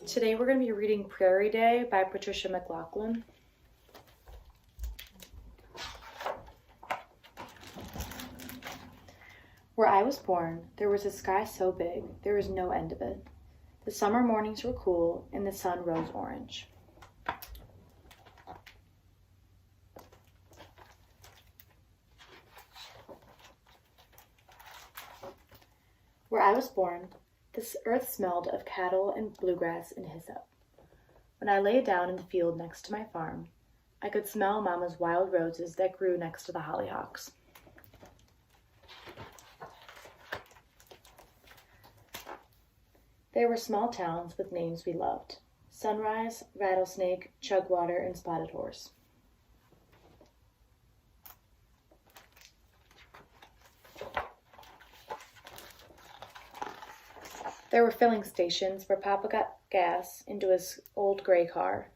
Today we're going to be reading Prairie Day by Patricia McLaughlin. Where I was born, there was a sky so big, there was no end of it. The summer mornings were cool, and the sun rose orange. Where I was born, this earth smelled of cattle and bluegrass and hyssop. When I lay down in the field next to my farm, I could smell Mama's wild roses that grew next to the hollyhocks. There were small towns with names we loved: Sunrise, Rattlesnake, Chugwater, and Spotted Horse. There were filling stations where Papa got gas into his old gray car,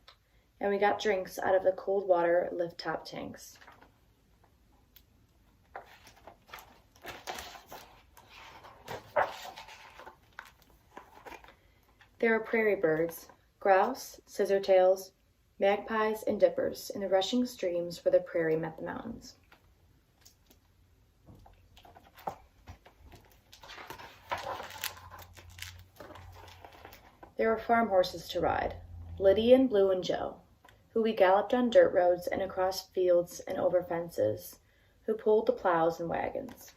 and we got drinks out of the cold water lift-top tanks. There were prairie birds, grouse, scissortails, magpies, and dippers in the rushing streams where the prairie met the mountains. There were farm horses to ride, Liddy and Blue and Joe, who we galloped on dirt roads and across fields and over fences, who pulled the plows and wagons.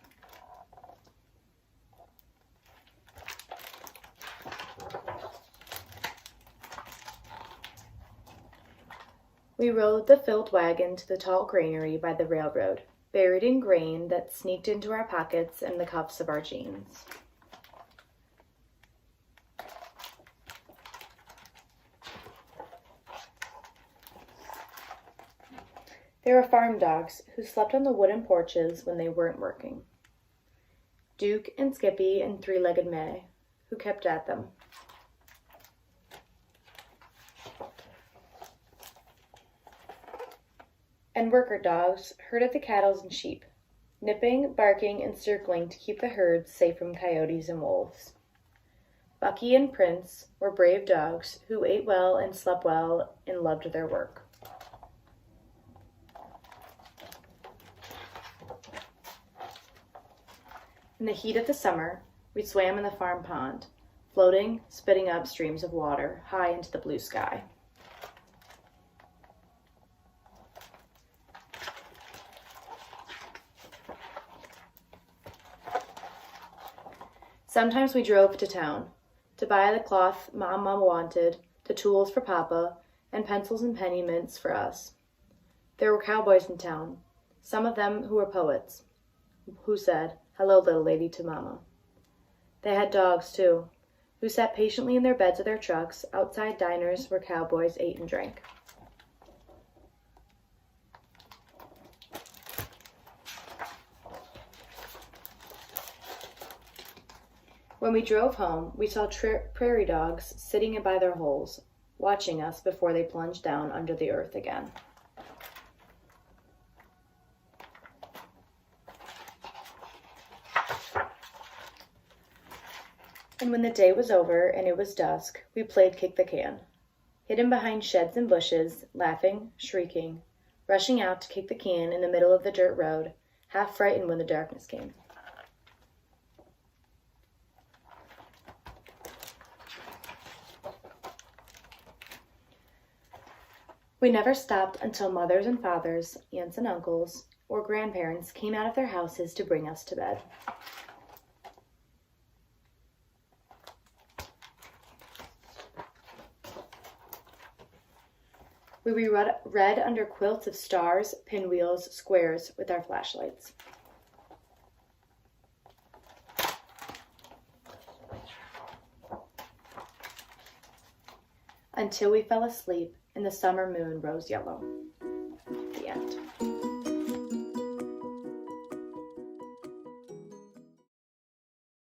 We rode the filled wagon to the tall granary by the railroad, buried in grain that sneaked into our pockets and the cuffs of our jeans. There were farm dogs who slept on the wooden porches when they weren't working. Duke and Skippy and three-legged May, who kept at them. And worker dogs herded the cattle and sheep, nipping, barking, and circling to keep the herd safe from coyotes and wolves. Bucky and Prince were brave dogs who ate well and slept well and loved their work. In the heat of the summer, we swam in the farm pond, floating, spitting up streams of water high into the blue sky. Sometimes we drove to town to buy the cloth Mama wanted, the tools for Papa, and pencils and penny mints for us. There were cowboys in town, some of them who were poets, who said, "Hello, little lady," to Mama. They had dogs, too, who sat patiently in their beds of their trucks outside diners where cowboys ate and drank. When we drove home, we saw prairie dogs sitting by their holes, watching us before they plunged down under the earth again. And when the day was over and it was dusk, we played kick the can, hidden behind sheds and bushes, laughing, shrieking, rushing out to kick the can in the middle of the dirt road, half frightened when the darkness came. We never stopped until mothers and fathers, aunts and uncles, or grandparents came out of their houses to bring us to bed. We read under quilts of stars, pinwheels, squares with our flashlights. Until we fell asleep and the summer moon rose yellow.